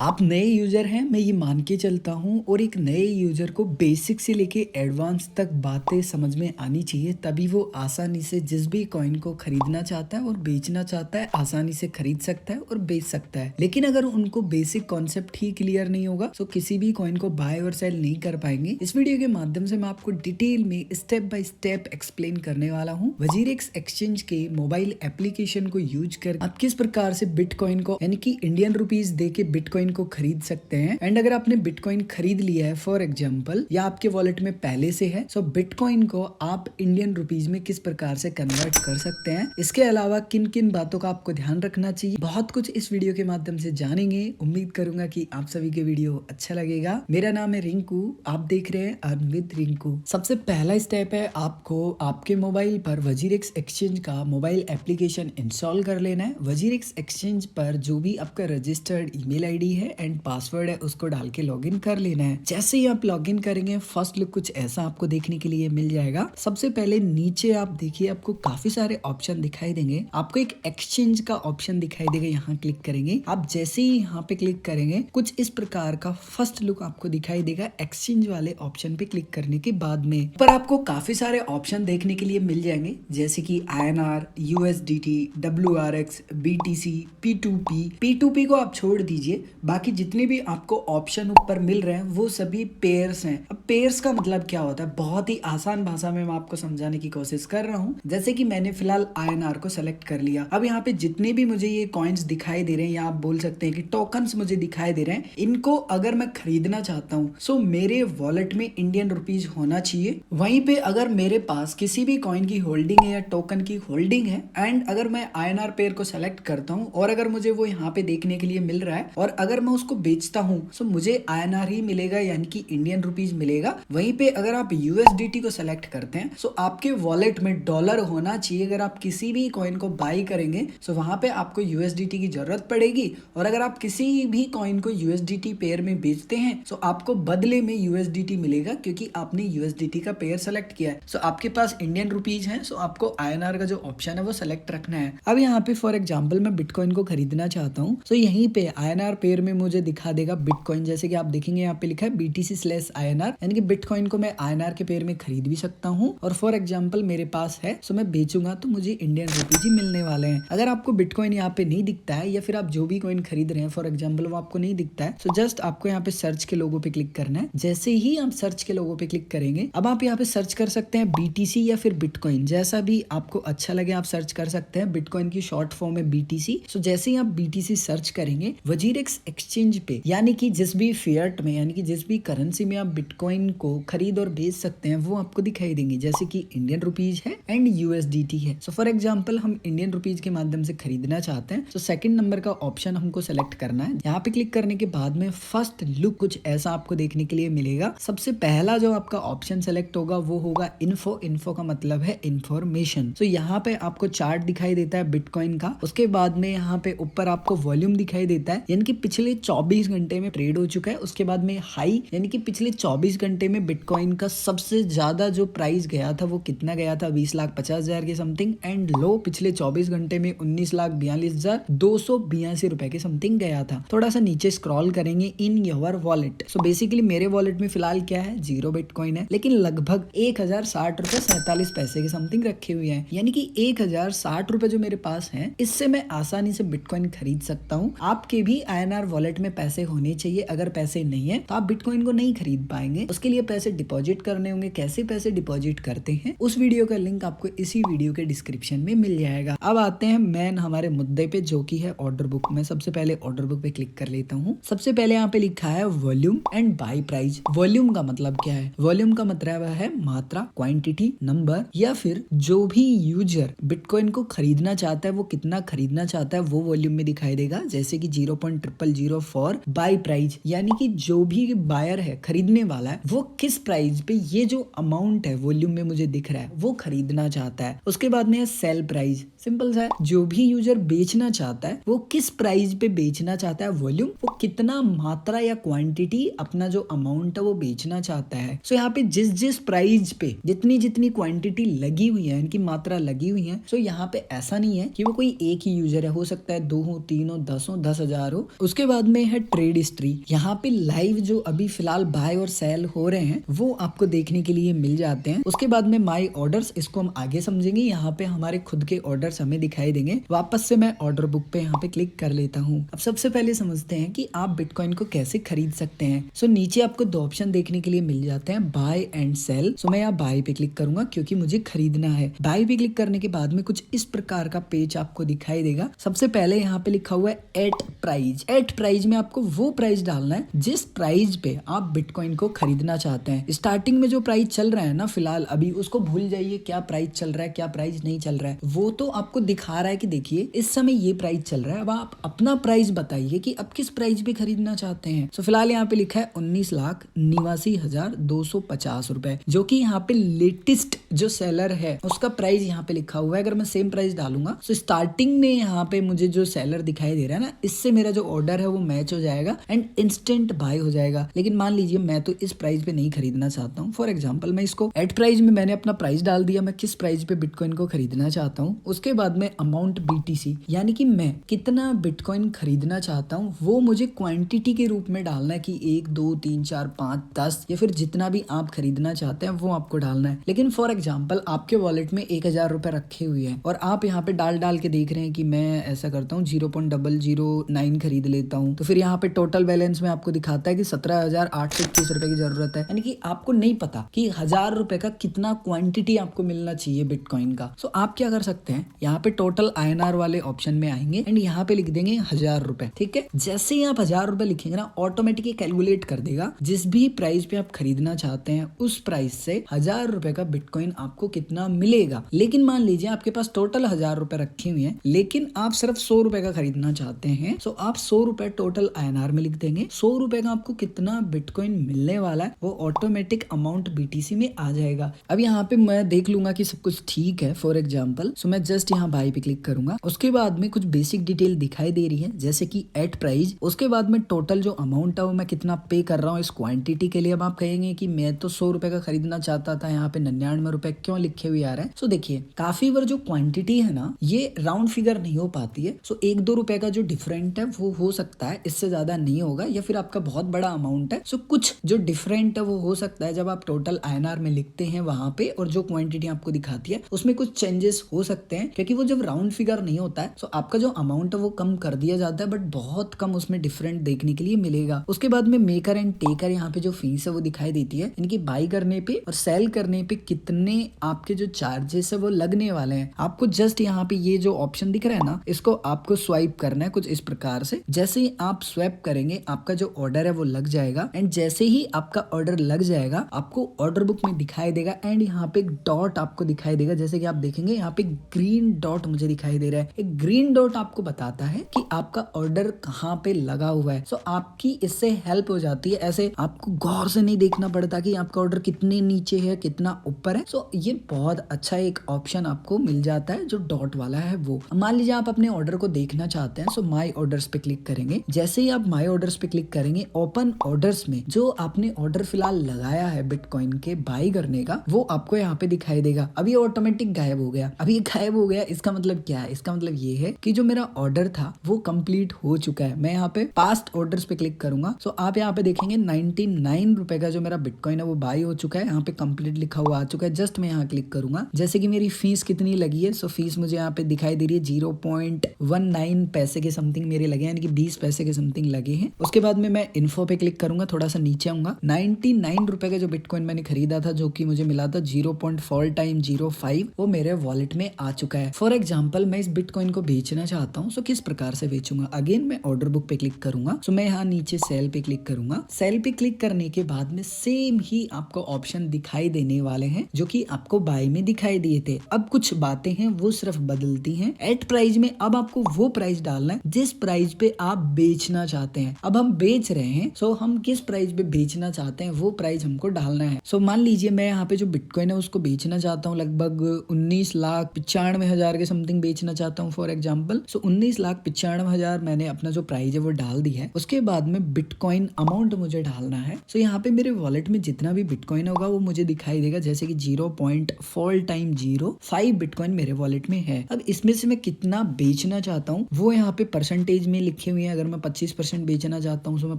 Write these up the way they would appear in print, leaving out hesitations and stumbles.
आप नए यूजर हैं, मैं ये मान के चलता हूँ, और एक नए यूजर को बेसिक से लेके एडवांस तक बातें समझ में आनी चाहिए, तभी वो आसानी से जिस भी कॉइन को खरीदना चाहता है और बेचना चाहता है आसानी से खरीद सकता है और बेच सकता है। लेकिन अगर उनको बेसिक कॉन्सेप्ट ही क्लियर नहीं होगा तो किसी भी कॉइन को बाय और सेल नहीं कर पाएंगे। इस वीडियो के माध्यम से मैं आपको डिटेल में स्टेप बाय स्टेप एक्सप्लेन करने वाला हूँ। वजीरेक्स एक्सचेंज के मोबाइल एप्लीकेशन को यूज कर आप किस प्रकार से बिटकॉइन को यानी कि इंडियन रुपीज दे के बिटकॉइन को खरीद सकते हैं। एंड अगर आपने बिटकॉइन खरीद लिया है फॉर एग्जांपल, या आपके वॉलेट में पहले से है, सो बिटकॉइन को आप इंडियन रुपीज में किस प्रकार से कन्वर्ट कर सकते हैं। इसके अलावा किन किन बातों का आपको ध्यान रखना चाहिए, बहुत कुछ इस वीडियो के माध्यम से जानेंगे। उम्मीद करूंगा कि आप सभी के वीडियो अच्छा लगेगा। मेरा नाम है रिंकू, आप देख रहे हैं अर्न विद रिंकू। सबसे पहला स्टेप है आपको आपके मोबाइल पर वजीरेक्स एक्सचेंज का मोबाइल एप्लीकेशन इंस्टॉल कर लेना है। वजीरेक्स एक्सचेंज पर जो भी आपका रजिस्टर्ड ईमेल आईडी है एंड पासवर्ड है उसको डाल के लॉगिन कर लेना है। जैसे ही आप लॉगिन करेंगे फर्स्ट लुक कुछ ऐसा आपको देखने के लिए मिल जाएगा। सबसे पहले नीचे आप देखिए, आपको काफी सारे ऑप्शन दिखाई देंगे। आपको एक एक्सचेंज का ऑप्शन दिखाई देगा, यहाँ क्लिक करेंगे। आप जैसे ही यहाँ पे क्लिक करेंगे कुछ इस प्रकार का फर्स्ट लुक आपको दिखाई देगा एक्सचेंज वाले ऑप्शन पे क्लिक करने के बाद में। पर आपको काफी सारे ऑप्शन देखने के लिए मिल जाएंगे, जैसे कि INR, USDT, WRX, BTC, P2P। P2P को आप छोड़ दीजिए, बाकी जितने भी आपको ऑप्शन ऊपर मिल रहे हैं वो सभी पेयर्स हैं। अब पेयर्स का मतलब क्या होता है, बहुत ही आसान भाषा में मैं आपको समझाने की कोशिश कर रहा हूँ। जैसे कि मैंने फिलहाल INR को सेलेक्ट कर लिया। अब यहाँ पे जितने भी मुझे ये कॉइन्स दिखाई दे रहे हैं, या आप बोल सकते हैं कि टोकन्स मुझे दिखाई दे रहे हैं, इनको अगर मैं खरीदना चाहता हूँ सो मेरे वॉलेट में इंडियन रुपीज होना चाहिए। वहीं पे अगर मेरे पास किसी भी कॉइन की होल्डिंग है या टोकन की होल्डिंग है, एंड अगर मैं INR पेयर को सेलेक्ट करता हूँ और अगर मुझे वो यहाँ पे देखने के लिए मिल रहा है, और अगर मैं उसको बेचता हूँ तो मुझे INR ही मिलेगा, यानी कि इंडियन रुपीज मिलेगा। वहीं पे अगर आप USDT को सेलेक्ट करते हैं तो आपके वॉलेट में डॉलर होना चाहिए। अगर आप किसी भी कॉइन को बाई करेंगे तो वहां पे आपको USDT की जरूरत पड़ेगी, और अगर आप किसी भी कॉइन को USDT पेयर में बेचते हैं तो आपको बदले में USDT मिलेगा, क्योंकि आपने USDT का पेयर सेलेक्ट किया है। सो आपके पास इंडियन रुपीज है, सो आपको INR का जो ऑप्शन है वो सेलेक्ट रखना है। अब यहाँ पे फॉर एग्जाम्पल मैं बिटकॉइन को खरीदना चाहता हूँ, तो यहीं पे INR पेयर में मुझे दिखा देगा बिटकॉइन। जैसे कि आप देखेंगे यहाँ पे लिखा है BTC/INR, यानी कि बिटकॉइन को मैं INR के पेयर में खरीद भी सकता हूँ, और फॉर एग्जाम्पल मेरे पास है सो मैं बेचूंगा तो मुझे इंडियन रुपीज ही मिलने वाले हैं। अगर आपको बिटकॉइन यहाँ पे नहीं दिखता है, या फिर आप जो भी कॉइन खरीद रहे हैं फॉर एग्जाम्पल वो आपको नहीं दिखता है, सो जस्ट आपको यहाँ पे सर्च के लोगो पे क्लिक करना है। जैसे ही आप सर्च के लोगो पे क्लिक करेंगे, अब आप यहाँ पे सर्च कर सकते हैं BTC या फिर बिटकॉइन, जैसा भी आपको अच्छा लगे आप सर्च कर सकते हैं। बिटकॉइन की शॉर्ट फॉर्म है BTC। सो जैसे ही आप BTC सर्च करेंगे वजीरेक्स एक्सचेंज पे, यानी कि जिस भी फिएट में, यानी कि जिस भी करेंसी में आप बिटकॉइन को खरीद और बेच सकते हैं वो आपको दिखाई देंगे, जैसे कि इंडियन रुपीज है एंड USDT है। सो फॉर एग्जाम्पल हम इंडियन रुपीज के माध्यम से खरीदना चाहते हैं, तो सेकंड नंबर का ऑप्शन हमको सेलेक्ट करना है। यहाँ पे क्लिक करने के बाद में फर्स्ट लुक कुछ ऐसा आपको देखने के लिए मिलेगा। सबसे पहला जो आपका ऑप्शन सेलेक्ट होगा वो होगा इन्फो। इन्फो का मतलब है इंफॉर्मेशन। तो यहाँ पे आपको चार्ट दिखाई देता है बिटकॉइन का। उसके बाद में यहाँ पे ऊपर आपको वॉल्यूम दिखाई देता है, यानी कि पिछले 24 घंटे में ट्रेड हो चुका है। उसके बाद में हाई, यानी कि पिछले 24 घंटे में बिटकॉइन का सबसे ज्यादा जो प्राइस गया था वो कितना गया था, 20,50,000 के समथिंग। एंड लो पिछले 24 घंटे में 19,42,282 रुपए के समथिंग गया था। थोड़ा सा नीचे स्क्रॉल करेंगे, in your wallet. So basically मेरे वॉलेट में फिलहाल क्या है, 0 बिटकॉइन है, लेकिन लगभग 1060 रुपए 47 पैसे के समथिंग रखे हुए हैं, यानी कि 1060 रुपए जो मेरे पास हैं, इससे मैं आसानी से बिटकॉइन खरीद सकता हूँ। आपके भी INR वॉलेट में पैसे होने चाहिए। अगर पैसे नहीं है तो आप बिटकॉइन को नहीं खरीद पाएंगे। उसके लिए पैसे डिपॉजिट करने होंगे। कैसे पैसे डिपॉजिट करते हैं उस वीडियो का लिंक आपको इसी वीडियो के डिस्क्रिप्शन में मिल जाएगा। अब आते हैं मेन हमारे मुद्दे पे, जो की है ऑर्डर बुक। मैं सबसे पहले ऑर्डर बुक पे क्लिक कर लेता हूँ। सबसे पहले यहाँ पे लिखा है volume and by price. Volume का मतलब क्या है, वॉल्यूम का मतलब है मात्रा, क्वांटिटी, नंबर, या फिर जो भी यूजर बिटकॉइन को खरीदना चाहता है वो कितना खरीदना चाहता है वो वॉल्यूम में दिखाई देगा। जैसे कि 0.00004 बाई प्राइस, यानी कि जो भी बायर है, खरीदने वाला है, वो किस प्राइस पे ये जो अमाउंट है वॉल्यूम में मुझे दिख रहा है वो खरीदना चाहता है। उसके बाद में है सेल प्राइस। सिंपल सा है, जो भी यूजर बेचना चाहता है वो किस प्राइस पे बेचना चाहता है वॉल्यूम, वो कितना मात्रा या क्वांटिटी अपना जो अमाउंट है वो बेचना चाहता है। सो यहाँ पे जिस जिस प्राइस पे जितनी जितनी क्वांटिटी लगी हुई है, इनकी मात्रा लगी हुई है, सो यहाँ पे ऐसा नहीं है कि वो कोई एक ही यूजर है, हो सकता है 2 हो, 3 हो, 10 हो, 10,000 हो। उसके बाद में है ट्रेड हिस्ट्री। यहाँ पे लाइव जो अभी फिलहाल बाय और सेल हो रहे हैं वो आपको देखने के लिए मिल जाते हैं। उसके बाद में माई ऑर्डर्स, इसको हम आगे समझेंगे। यहाँ पे हमारे खुद के ऑर्डर्स हमें दिखाई देंगे। वापस से मैं ऑर्डर बुक पे यहाँ पे क्लिक कर लेता हूँ। अब सबसे पहले समझते हैं कि आप बिटकॉइन को कैसे खरीद सकते हैं। सो नीचे आपको दो ऑप्शन देखने के लिए मिल जाते हैं, बाय एंड सेल। सो मैं यहाँ बाय पे क्लिक करूंगा क्योंकि मुझे खरीदना है। बाय पे क्लिक करने के बाद में कुछ इस प्रकार का पेज आपको दिखाई देगा। सबसे पहले यहाँ पे लिखा हुआ है एट प्राइस। एट प्राइस में आपको वो प्राइस डालना है जिस प्राइस पे आप बिटकॉइन को खरीदना चाहते हैं। स्टार्टिंग में जो प्राइस चल रहा है ना फिलहाल अभी, उसको भूल जाइए क्या प्राइस चल रहा है क्या प्राइस नहीं चल रहा है। वो तो आपको दिखा रहा है कि देखिए इस समय ये प्राइस चल रहा है। अब आप अपना प्राइस बताइए कि आप किस प्राइस पे खरीदना चाहते हैं। सो फिलहाल यहाँ पे लिखा है 19,89,250 रुपए, जो कि यहाँ पे लेटेस्ट जो सेलर है उसका प्राइस यहाँ पे लिखा हुआ है। अगर मैं सेम प्राइस डालूंगा तो स्टार्टिंग में यहाँ पे मुझे जो सेलर दिखाई दे रहा है ना, इससे मेरा जो ऑर्डर है वो मैच हो जाएगा एंड इंस्टेंट बाय हो जाएगा। लेकिन मान लीजिए मैं तो इस प्राइस पे नहीं खरीदना चाहता हूँ। फॉर एग्जांपल मैं इसको एट प्राइस में मैंने अपना प्राइस डाल दिया, मैं किस प्राइस पे बिटकॉइन को खरीदना चाहता हूँ। उसके बाद में अमाउंट BTC, यानी कि मैं कितना बिटकॉइन खरीदना चाहता हूँ वो मुझे क्वांटिटी के रूप में डालना है कि 1 2 3 4 5 10 या फिर जितना भी आप खरीदना चाहते हैं वो आपको डालना है। लेकिन फॉर एग्जाम्पल आपके वॉलेट में 1,000 रुपए रखे हुए हैं और आप यहाँ पे डाल के देख रहे हैं कि मैं ऐसा करता हूँ 0.009 खरीद लेता हूँ, तो फिर यहाँ पे टोटल बैलेंस में आपको दिखाता है कि 17,821 रुपए की जरूरत है। यानी कि आपको नहीं पता कि 1,000 रुपए का कितना क्वांटिटी आपको मिलना चाहिए बिटकॉइन का। सो आप क्या कर सकते हैं, यहाँ पे टोटल INR वाले ऑप्शन में आएंगे एंड यहाँ पे लिख देंगे 1,000 रुपए। ठीक है, जैसे ही आप 1,000 रुपए लिखेंगे ना ऑटोमेटिकली कैलकुलेट कर देगा जिस भी प्राइस पे आप खरीदना चाहते हैं उस प्राइस से 1,000 रुपए का बिटकॉइन आपको कितना मिलेगा। लेकिन मान लीजिए आपके पास टोटल 1,000 रुपए रखे हुए हैं लेकिन आप सिर्फ 100 रुपए का खरीदना चाहते हैं। सो आप 100 रुपए टोटल INR में लिख देंगे। 100 रुपए का आपको कितना बिटकॉइन मिलने वाला है वो ऑटोमेटिक अमाउंट BTC में आ जाएगा। अब यहाँ पे मैं देख लूंगा कि सब कुछ ठीक है फॉर एग्जाम्पल। सो मैं जस्ट यहाँ बाय पे क्लिक करूंगा। उसके बाद में कुछ बेसिक डिटेल दिखाई दे रही है जैसे कि एट प्राइस। उसके बाद में टोटल जो अमाउंट है वो मैं कितना पे कर रहा हूँ इस क्वांटिटी के लिए। अब आप कहेंगे कि मैं तो 100 रुपए का खरीदना चाहता था, यहाँ पे 99 रुपए क्यों लिखे हुए आ रहे हैं। सो देखिए काफी बार जो क्वांटिटी है ना ये राउंड फिगर नहीं हो पाती है। सो 1-2 रुपए का जो डिफरेंट है वो हो सकता है, इससे ज्यादा नहीं होगा, या फिर आपका बहुत बड़ा अमाउंट है। सो कुछ जो डिफरेंट है वो हो सकता है जब आप टोटल INR में लिखते हैं वहां पे और जो क्वांटिटी आपको दिखाती है उसमें कुछ चेंजेस हो सकते हैं, क्योंकि वो जब राउंड फिगर नहीं होता है। सो आपका जो अमाउंट है वो कम कर दिया जाता है बट बहुत कम उसमें डिफरेंट देखने के लिए मिलेगा। उसके बाद में मेकर एंड टेकर यहाँ पे जो फीस है वो दिखाई देती है, इनकी बाई करने पे और सेल करने पे कितने आपके जो चार्जेस है वो लगने वाले हैं। आपको जस्ट यहाँ पे ये जो ऑप्शन दिख रहा है ना इसको आपको स्वाइप करना है कुछ इस प्रकार से। जैसे ही आप स्वैप करेंगे आपका जो ऑर्डर है वो लग जाएगा एंड जैसे ही आपका ऑर्डर लग जाएगा आपको ऑर्डर बुक में दिखाई देगा एंड यहाँ पे एक डॉट आपको दिखाई देगा। जैसे कि आप देखेंगे यहाँ पे ग्रीन डॉट मुझे दिखाई दे रहा है। एक ग्रीन डॉट आपको बताता है कि आपका ऑर्डर कहाँ पे लगा हुआ है। सो आपकी इससे हेल्प हो जाती है। ऐसे आपको गौर से नहीं देखना पड़ता कि आपका ऑर्डर कितने नीचे है कितना ऊपर है। सो ये बहुत अच्छा एक ऑप्शन आपको मिल जाता है जो डॉट वाला है वो। मान लीजिए आप अपने ऑर्डर को देखना चाहते हैं। सो माई ऑर्डर्स पे क्लिक करेंगे। जैसे ही आप माई ऑर्डर्स पे क्लिक करेंगे ओपन ऑर्डर्स में जो आपने ऑर्डर फिलहाल लगाया है बिटकॉइन के बाई करने का वो आपको यहाँ पे दिखाई देगा। अभी ऑटोमेटिक गायब हो गया। अभी गायब हो गया इसका मतलब क्या है, इसका मतलब ये है कि जो मेरा ऑर्डर था वो कंप्लीट हो चुका है। मैं यहाँ पे पास्ट ऑर्डर्स पे क्लिक करूंगा। सो आप यहाँ पे देखेंगे 99 रुपए का जो मेरा बिटकॉइन है वो बाई हो चुका है। यहाँ पे कंप्लीट लिखा हुआ आ चुका है। जस्ट मैं यहाँ क्लिक करूंगा। जैसे कि मेरी फीस कितनी लगी है। सो फीस मुझे यहाँ पे दिखाई दे रही है 0.19 पैसे के समथिंग मेरे लगे, यानी कि 20 पैसे के समथिंग लगे हैं। उसके बाद में मैं इन्फो पे क्लिक करूंगा, थोड़ा सा नीचे आऊंगा। 99 रुपए का जो बिटकॉइन मैंने खरीदा था जो कि मुझे मिला था 0.4x05 वो मेरे वॉलेट में आ चुका है। फॉर एग्जाम्पल मैं इस बिटकॉइन को बेचना चाहता हूँ। सो किस प्रकार से बेचूंगा, अगेन मैं ऑर्डर बुक पे क्लिक करूंगा। सो मैं यहाँ नीचे सेल पे क्लिक करूंगा। सेल पे क्लिक करने के बाद में सेम ही आपको ऑप्शन दिखाई देने वाले हैं जो कि आपको बाय में दिखाई दिए थे। अब कुछ बातें हैं वो सिर्फ बदलती हैं। एट प्राइस में अब आपको वो प्राइस डालना है जिस प्राइस पे आप बेचना चाहते हैं। अब हम बेच रहे हैं। सो हम किस प्राइस पे बेचना चाहते हैं वो प्राइस हमको डालना है। सो मान लीजिए मैं यहाँ पे जो बिटकॉइन है उसको बेचना चाहता हूँ लगभग 19,95,000 के समथिंग बेचना चाहता हूँ फॉर एग्जाम्पल। सो 19,95,000 मैंने अपना जो प्राइस है वो डाल दिया है। उसके बाद में बिटकॉइन अमाउंट मुझे डालना है। सो यहाँ पे मेरे वॉलेट में जितना भी बिटकॉइन होगा वो मुझे दिखाई देगा, जैसे कि 0.4x05 बिटकॉइन मेरे वॉलेट में है। अब इसमें से मैं कितना बेचना चाहता हूँ वो यहाँ पे परसेंटेज में लिखे हुए हैं। अगर मैं 25% बेचना चाहता हूँ तो मैं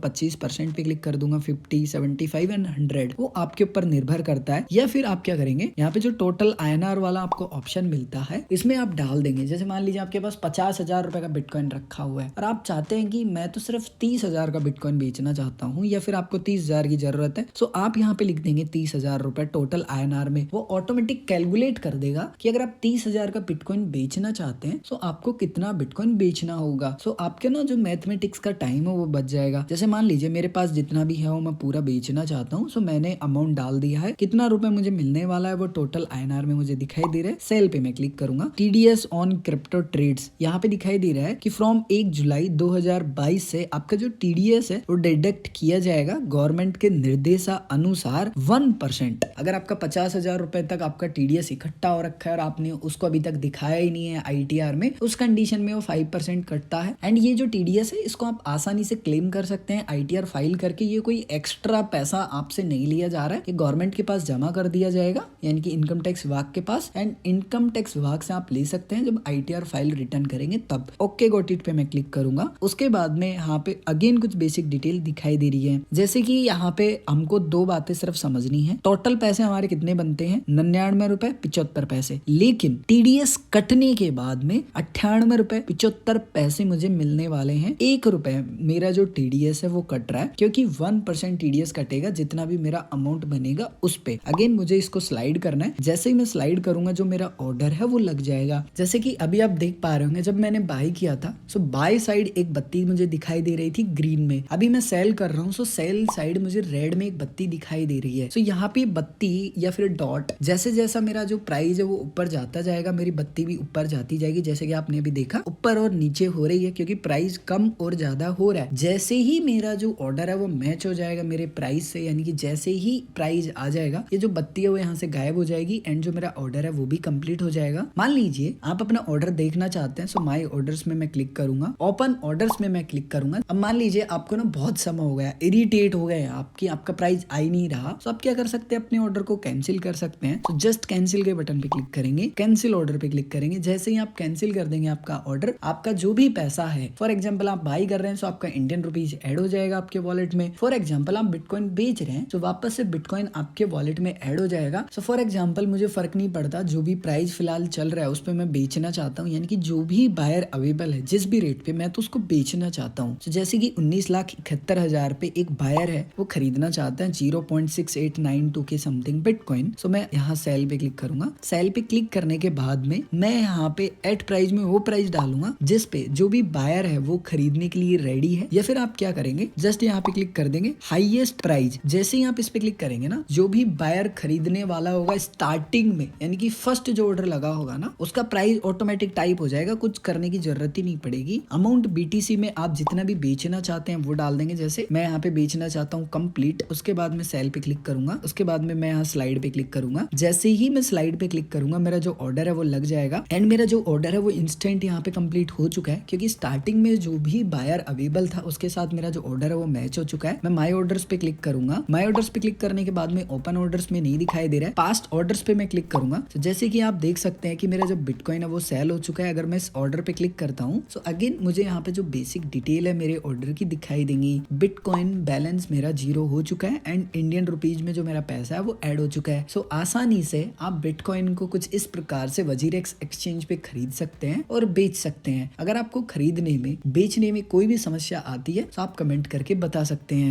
25% पे क्लिक कर दूंगा। 50, 75 एंड 100 वो आपके ऊपर निर्भर करता है। या फिर आप क्या करेंगे, यहाँ पे जो टोटल INR वाला आपको ऑप्शन मिलता है इसमें आप डाल देंगे। जैसे मान लीजिए आपके पास 50,000 रुपए का बिटकॉइन रखा हुआ है और आप चाहते हैं कि मैं तो सिर्फ 30,000 का बिटकॉइन बेचना चाहता हूँ, या फिर आपको 30,000 की जरूरत है, तो आप यहाँ पे लिख देंगे 30,000 रुपए टोटल INR में। वो ऑटोमेटिक कैलकुलेट कर देगा कि अगर आप 30,000 का बिटकॉइन बेचना चाहते हैं तो आपको कितना बिटकॉइन बेचना होगा। सो आपके ना जो मैथमेटिक्स का टाइम है वो बच जाएगा। जैसे मान लीजिए मेरे पास जितना भी है वो मैं पूरा बेचना चाहता हूँ, सो मैंने अमाउंट डाल दिया है, कितना रुपए मुझे मिलने वाला है वो टोटल INR में मुझे दिखाई दे रहा है। सेल पे मैं क्लिक करूंगा। TDS ऑन क्रिप्टो ट्रेड्स यहाँ पे दिखाई दे रहा है कि फ्रॉम 1 जुलाई 2022 से आपका जो TDS है वो डिडक्ट किया जाएगा गवर्नमेंट के निर्देशा अनुसार 1%। अगर आपका 50,000 रुपए तक आपका TDS इकट्ठा हो रखा है और आपने उसको अभी तक दिखाया ही नहीं है ITR में, उस कंडीशन में वो 5% कटता है। एंड ये जो TDS है इसको आप आसानी से क्लेम कर सकते हैं ITR फाइल करके। ये कोई एक्स्ट्रा पैसा आपसे नहीं लिया जा रहा है, ये गवर्नमेंट के पास जमा कर दिया जाएगा, यानी कि इनकम टैक्स विभाग के पास। एंड इनकम टैक्स विभाग से आप ले सकते हैं जब ITR फाइल रिटर्न करेंगे तब। ओके गॉट इट पे मैं क्लिक करूंगा। उसके बाद में यहाँ पे अगेन कुछ बेसिक डिटेल दिखाई दे रही है, जैसे कि यहाँ पे हमको दो बातें सिर्फ समझनी है। टोटल पैसे हमारे कितने बनते हैं, 99 रुपए 75 पैसे, लेकिन TDS कटने के बाद में 98 रुपए 75 पैसे मुझे मिलने वाले हैं। 1 रुपए मेरा जो TDS है वो कट रहा है, क्योंकि 1% TDS कटेगा जितना भी मेरा अमाउंट बनेगा उस पे। अगेन मुझे इसको स्लाइड करना है। जैसे ही मैं स्लाइड करूंगा जो मेरा ऑर्डर है वो लग जाएगा। जैसे कि अभी आप देख पा रहे होंगे जब मैंने बाय किया था सो बाय साइड एक बत्ती मुझे दिखाई दे रही थी ग्रीन में। अभी मैं सेल कर रहा हूँ सो सेल साइड मुझे रेड में एक बत्ती दिखाई दे रही है। सो यहाँ पे बत्ती या फिर डॉट, जैसे जैसा मेरा जो प्राइस है वो ऊपर जाता जाएगा मेरी बत्ती भी ऊपर जाती जाएगी। जैसे कि आपने अभी देखा ऊपर और नीचे हो रही है क्योंकि प्राइस कम और ज्यादा हो रहा है। जैसे ही मेरा जो ऑर्डर है वो मैच हो जाएगा मेरे प्राइस से, यानी कि जैसे ही प्राइस आ जाएगा ये जो बत्ती है वो यहाँ से गायब हो जाएगी एंड जो मेरा ऑर्डर है वो भी कंप्लीट हो जाएगा। मान लीजिए आप अपना ऑर्डर देखना चाहते हैं, सो माय ऑर्डर्स में मैं क्लिक करूंगा, ओपन ऑर्डर्स में मैं क्लिक करूंगा। अब मान लीजिए आपको ना बहुत समय हो गया, इरिटेट हो गए आपका प्राइस आ ही नहीं रहा, तो आप क्या कर सकते हैं, अपने ऑर्डर को कैंसिल कर सकते हैं। तो जस्ट कैंसिल के बटन पे क्लिक करेंगे, कैंसिल ऑर्डर पे क्लिक करेंगे। जैसे ही आप कैंसिल कर देंगे आपका ऑर्डर, आपका जो भी पैसा है, फॉर एग्जाम्पल आप बाई कर रहे हैं तो आपका इंडियन रुपीज ऐड हो जाएगा आपके वॉलेट में। फॉर एग्जाम्पल आप बिटकॉइन बेच रहे हैं तो वापस से बिटकॉइन आपके वॉलेट में ऐड हो जाएगा। सो फॉर एग्जाम्पल मुझे फर्क नहीं पड़ता, जो भी प्राइस फिलहाल चल रहा है उस पर मैं बेचना चाहता हूँ, यानी कि जो भी बायर अवेलेबल है जिस भी रेट पे मैं तो उसको बेचना चाहता हूँ। तो जैसे कि 19,71,000 पे एक बायर है वो खरीदना चाहता है 0.6892 के समथिंग बिटकॉइन। सो मैं यहाँ सेल पे क्लिक करूंगा। सेल पे क्लिक करने के बाद में मैं यहाँ पे एट प्राइस में वो प्राइस डालूंगा जिस पे जो भी बायर है वो खरीदने के लिए रेडी है। या फिर आप क्या करेंगे, जस्ट यहाँ पे क्लिक कर देंगे हाईएस्ट प्राइस। जैसे ही आप इस पे क्लिक करेंगे ना, जो भी बायर खरीदने वाला होगा स्टार्टिंग में, यानी कि फर्स्ट जो ऑर्डर लगा होगा ना, उसका प्राइस ऑटोमेटिक टाइप हो जाएगा, कुछ करने की जरूरत ही नहीं पड़ेगी। अमाउंट BTC में आप जितना भी बेचना चाहते हैं वो डाल देंगे। जैसे मैं यहाँ पे बेचना चाहता हूँ कंप्लीट, उसके बाद मैं सेल पे क्लिक करूंगा, उसके बाद में मैं यहाँ स्लाइड पे क्लिक करूंगा। जैसे ही मैं स्लाइड पे क्लिक करूंगा मेरा जो ऑर्डर है वो लग जाएगा एंड मेरा जो ऑर्डर है वो इंस्टेंट यहाँ पे कंप्लीट हो चुका है, क्योंकि स्टार्टिंग में जो भी बायर अवेलेबल था उसके साथ मेरा जो ऑर्डर है वो मैच हो चुका है। मैं माय ऑर्डर्स पे क्लिक करूंगा। माय ऑर्डर्स पे क्लिक करने के बाद में ओपन ऑर्डर्स में नहीं दिखाई दे रहा है, पास्ट ऑर्डर्स पे मैं क्लिक करूंगा। तो जैसे कि आप देख सकते हैं कि मेरा जो बिटकॉइन है वो सेल हो चुका है। अगर मैं इस ऑर्डर पे क्लिक करता हूँ तो अगेन मुझे यहाँ पे जो बेसिक डिटेल है मेरे ऑर्डर की दिखाई देंगी। बिटकॉइन बैलेंस मेरा 0 हो चुका है एंड इंडियन रुपीज में जो मेरा पैसा है वो ऐड हो चुका है। सो आसानी से आप बिटकॉइन को कुछ इस प्रकार से वजीरेक्स एक्सचेंज पे खरीद सकते हैं और बेच सकते हैं। अगर आपको खरीदने में बेचने में कोई भी समस्या आती है तो आप कमेंट करके बता सकते हैं।